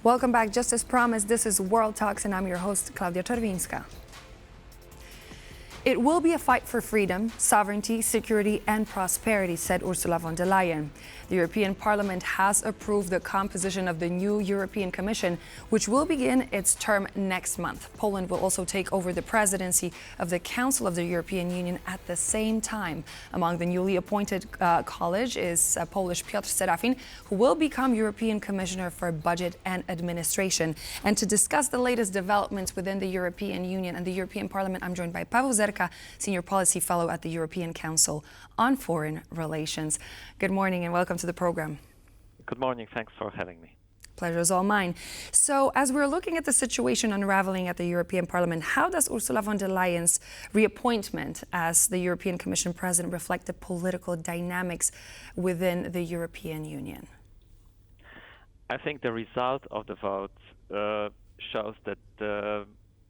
Welcome back. Just as promised, this is World Talks, and I'm your host, Klaudia Czerwińska. It will be a fight for freedom, sovereignty, security, and prosperity, said Urusula von der Leyen. The European Parliament has approved the composition of the new European Commission, which will begin its term next month. Poland will also take over the presidency of the Council of the European Union at the same time. Among the newly appointed college is Polish Piotr Serafin, who will become European Commissioner for Budget and Administration. And to discuss the latest developments within the European Union and the European Parliament, I'm joined by Paweł Zerka, Senior Policy Fellow at the European Council on Foreign Relations. Good morning and welcome to the program. Good morning. Thanks for having me. Pleasure is all mine. So as we're looking at the situation unraveling at the European Parliament, how does Urusula von der Leyen's reappointment as the European Commission President reflect the political dynamics within the European Union? I think the result of the vote shows that the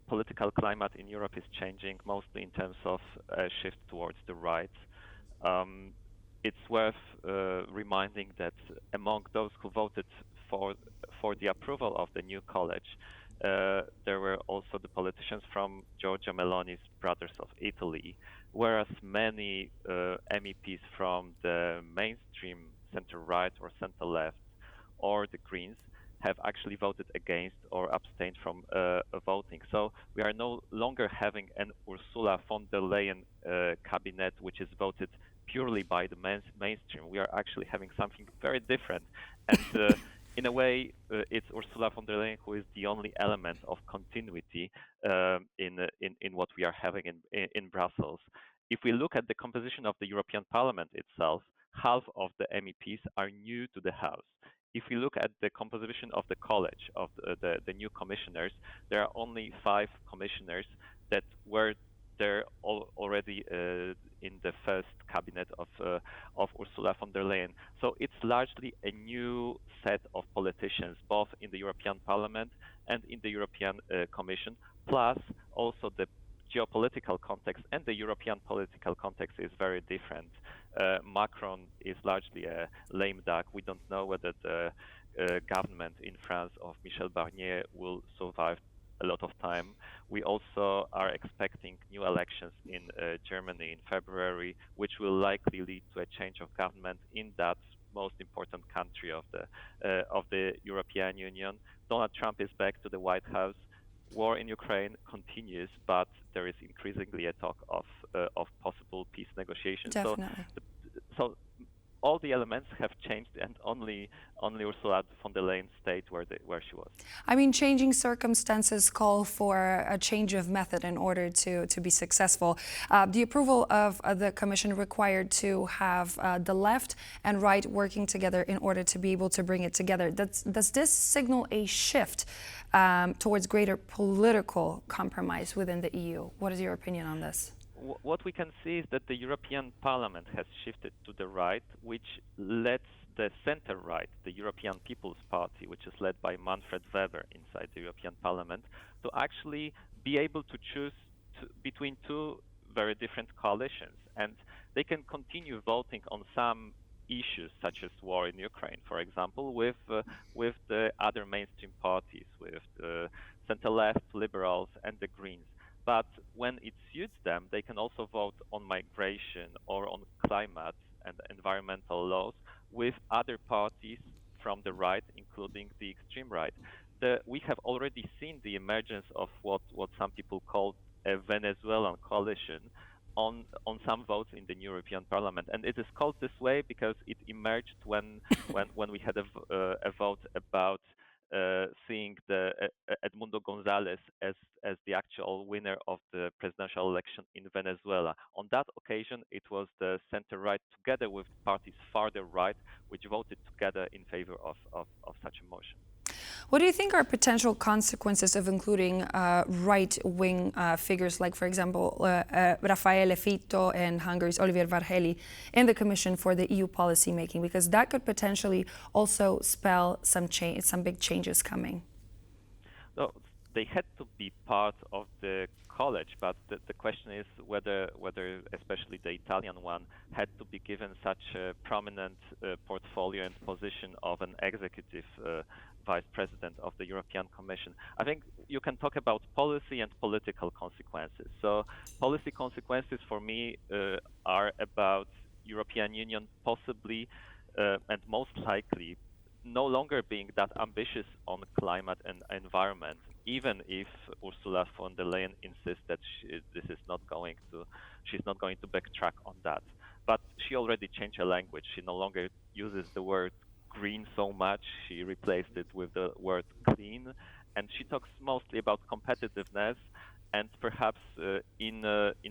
political climate in Europe is changing, mostly in terms of a shift towards the right. It's worth reminding that among those who voted for the approval of the new college, there were also the politicians from Giorgia Meloni's Brothers of Italy, whereas many MEPs from the mainstream center-right or center-left or the Greens have actually voted against or abstained from voting. So we are no longer having an Urusula von der Leyen cabinet, which is voted purely by the mainstream. We are actually having something very different. And in a way, it's Urusula von der Leyen who is the only element of continuity in what we are having in Brussels. If we look at the composition of the European Parliament itself, half of the MEPs are new to the House. If we look at the composition of the college of the new commissioners, there are only 5 commissioners that were there already in the first cabinet of Urusula von der Leyen. So it's largely a new set of politicians, both in the European Parliament and in the European Commission, plus also the geopolitical context and the European political context is very different. Macron is largely a lame duck. We don't know whether the government in France of Michel Barnier will survive a lot of time. We also are expecting new elections in Germany in February, which will likely lead to a change of government in that most important country of the European Union. Donald Trump is back to the White House. War in Ukraine continues, but there is increasingly a talk of possible peace negotiations. Definitely. So all the elements have changed, and only Urusula von der Leyen stayed where she was. I mean, changing circumstances call for a change of method in order to be successful. The approval of the Commission required to have the left and right working together in order to be able to bring it together. Does this signal a shift towards greater political compromise within the EU? What is your opinion on this? What we can see is that the European Parliament has shifted to the right, which lets the center-right, the European People's Party, which is led by Manfred Weber inside the European Parliament, to actually be able to choose between 2 very different coalitions. And they can continue voting on some issues, such as war in Ukraine, for example, with the other mainstream parties, with the center-left, liberals, and the Greens. But when it suits them, they can also vote on migration or on climate and environmental laws with other parties from the right, including the extreme right. We have already seen the emergence of what some people call a Venezuelan coalition on some votes in the European Parliament. And it is called this way because it emerged when we had a vote about seeing Edmundo González as the actual winner of the presidential election in Venezuela. On that occasion, it was the center-right together with parties farther right, which voted together in favor of such a motion. What do you think are potential consequences of including right-wing figures like, for example, Raffaele Fitto and Hungary's Oliver Varhelyi in the Commission for the EU policy making? Because that could potentially also spell some big changes coming. So they had to be part of the college, but the question is whether especially the Italian one had to be given such a prominent portfolio and position of an executive vice president of the European Commission. I think you can talk about policy and political consequences. So policy consequences for me are about European Union possibly and most likely no longer being that ambitious on climate and environment, even if Ursula von der Leyen insists that she's not going to backtrack on that. But she already changed her language. She no longer uses the word green so much. She replaced it with the word clean, and she talks mostly about competitiveness. And perhaps in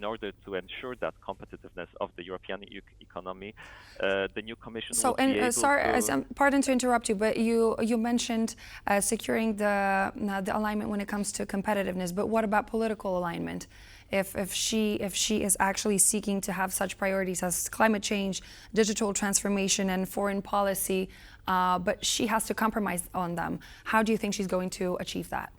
order to ensure that competitiveness of the European economy, the new Commission will be able to... Pardon to interrupt you, but you mentioned securing the alignment when it comes to competitiveness. But what about political alignment? If she is actually seeking to have such priorities as climate change, digital transformation, and foreign policy, but she has to compromise on them, how do you think she's going to achieve that?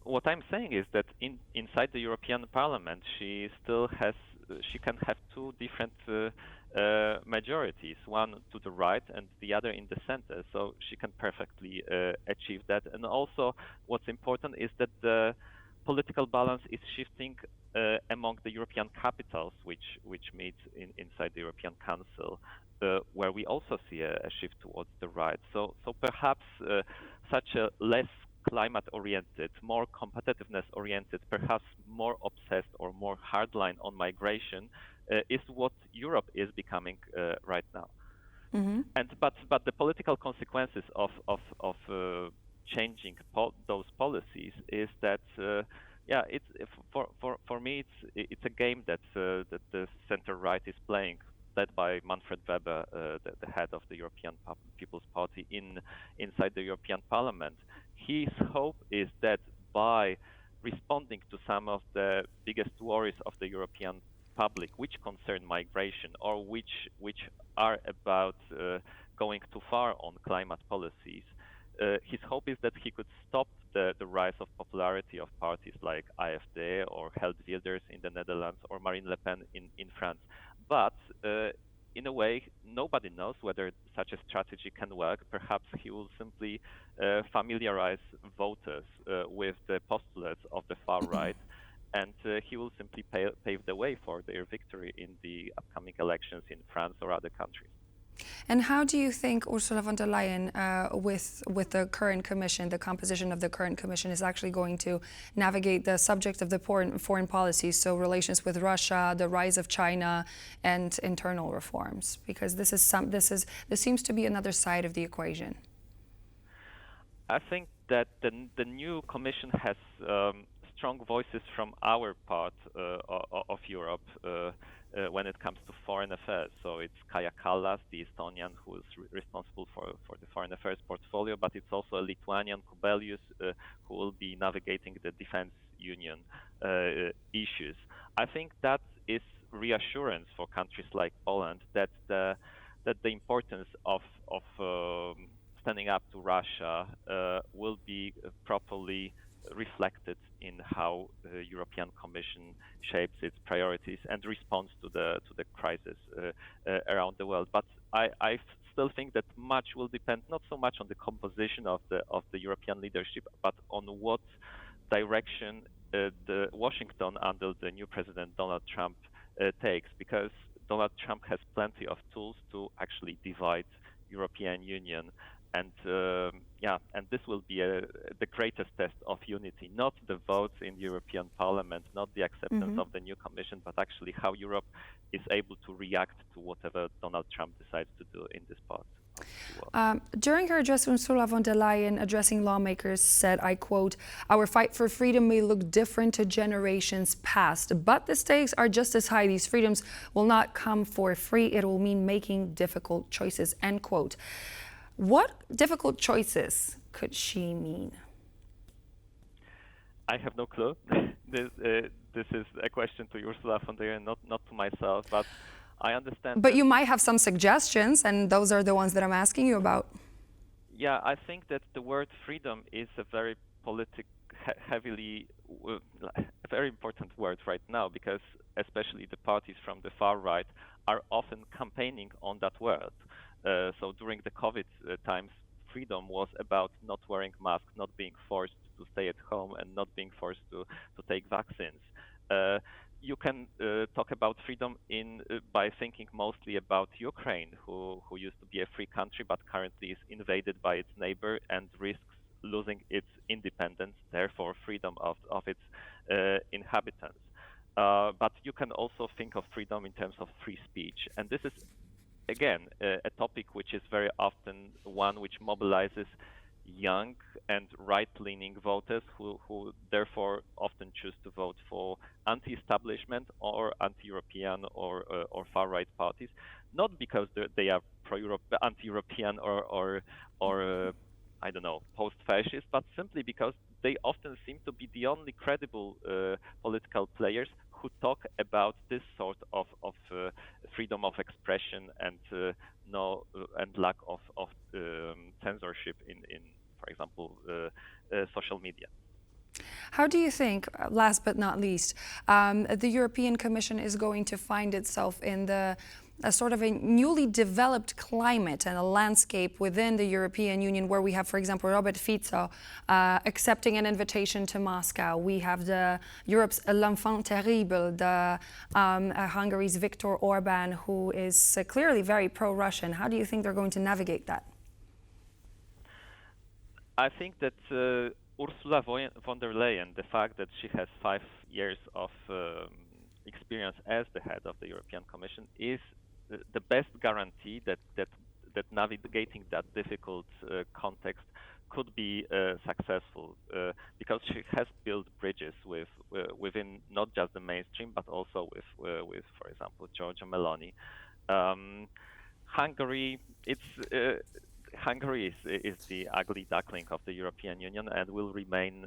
What I'm saying is that inside the European Parliament, she can have two different majorities, one to the right and the other in the center. So she can perfectly achieve that. And also, what's important is that the political balance is shifting among the European capitals, which meet inside the European Council, where we also see a shift towards the right. So perhaps such a less climate-oriented, more competitiveness-oriented, perhaps more obsessed or more hardline on migration is what Europe is becoming right now. Mm-hmm. But the political consequences of changing those policies is that it's for me it's a game that the center right is playing, led by Manfred Weber, the head of the European People's Party inside the European Parliament. His hope is that by responding to some of the biggest worries of the European public, which concern migration or which are about going too far on climate policies, his hope is that he could stop the rise of popularity of parties like AfD or Geert Wilders in the Netherlands or Marine Le Pen in France. But in a way, nobody knows whether such a strategy can work. Perhaps he will simply familiarize voters with the postulates of the far right, and he will simply pave the way for their victory in the upcoming elections in France or other countries. And how do you think Ursula von der Leyen, with the current commission, the composition of the current commission, is actually going to navigate the subject of the foreign policy, so relations with Russia, the rise of China, and internal reforms? Because this seems to be another side of the equation. I think that the new commission has strong voices from our part of Europe when it comes to foreign affairs. So it's Kaja Kallas, the Estonian, who is responsible for the foreign affairs portfolio, but it's also a Lithuanian, Kubelius, who will be navigating the defense union issues. I think that is reassurance for countries like Poland that the importance of standing up to Russia will be properly reflected in how the European Commission shapes its priorities and responds to the crisis around the world. But I still think that much will depend not so much on the composition of the European leadership, but on what direction the Washington under the new President Donald Trump takes, because Donald Trump has plenty of tools to actually divide European Union. And this will be the greatest test of unity, not the votes in the European Parliament, not the acceptance of the new Commission, but actually how Europe is able to react to whatever Donald Trump decides to do in this part of the world. During her address, Ursula von der Leyen, addressing lawmakers, said, I quote, "Our fight for freedom may look different to generations past, but the stakes are just as high. These freedoms will not come for free. It will mean making difficult choices," end quote. What difficult choices could she mean? I have no clue. This is a question to Ursula von der Leyen, not to myself, but I understand. But you might have some suggestions, and those are the ones that I'm asking you about. Yeah, I think that the word freedom is a very heavily, a very important word right now, because especially the parties from the far right are often campaigning on that word. So during the COVID times, freedom was about not wearing masks, not being forced to stay at home, and not being forced to take vaccines. You can talk about freedom by thinking mostly about Ukraine, who used to be a free country but currently is invaded by its neighbor and risks losing its independence, therefore freedom of its inhabitants. But you can also think of freedom in terms of free speech, and this is again a topic which is very often one which mobilizes young and right-leaning voters who therefore often choose to vote for anti-establishment or anti-European or far-right parties, not because they are anti-European or I don't know, post-fascist, but simply because they often seem to be the only credible political players who talk about this sort of freedom of expression and and lack of censorship in, for example, social media. How do you think, last but not least, the European Commission is going to find itself in a sort of a newly developed climate and a landscape within the European Union where we have, for example, Robert Fico accepting an invitation to Moscow. We have Europe's l'enfant terrible, Hungary's Viktor Orban, who is clearly very pro-Russian. How do you think they're going to navigate that? I think that Urusula Von der Leyen, the fact that she has 5 years of experience as the head of the European Commission, is the best guarantee that navigating that difficult context could be successful, because she has built bridges within not just the mainstream but also with for example, Giorgia Meloni. Hungary is the ugly duckling of the European Union and will remain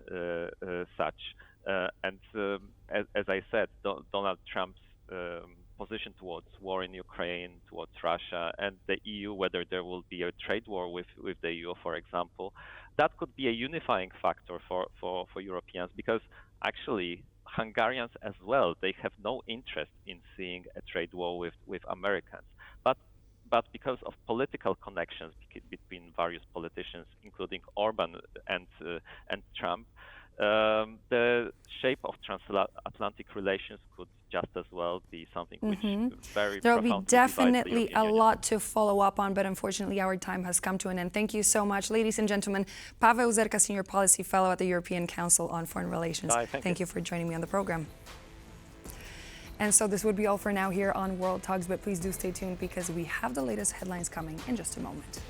such. As I said, Donald Trump's position towards war in Ukraine, towards Russia, and the EU, whether there will be a trade war with the EU, for example, that could be a unifying factor for Europeans, because actually Hungarians as well, they have no interest in seeing a trade war with Americans. But because of political connections between various politicians, including Orban and Trump, the shape of transatlantic relations could just as well be something which very There will be definitely a lot to follow up on, but unfortunately our time has come to an end. Thank you so much, ladies and gentlemen. Paweł Zerka, Senior Policy Fellow at the European Council on Foreign Relations. Thank you for joining me on the program. And so this would be all for now here on World Talks, but please do stay tuned because we have the latest headlines coming in just a moment.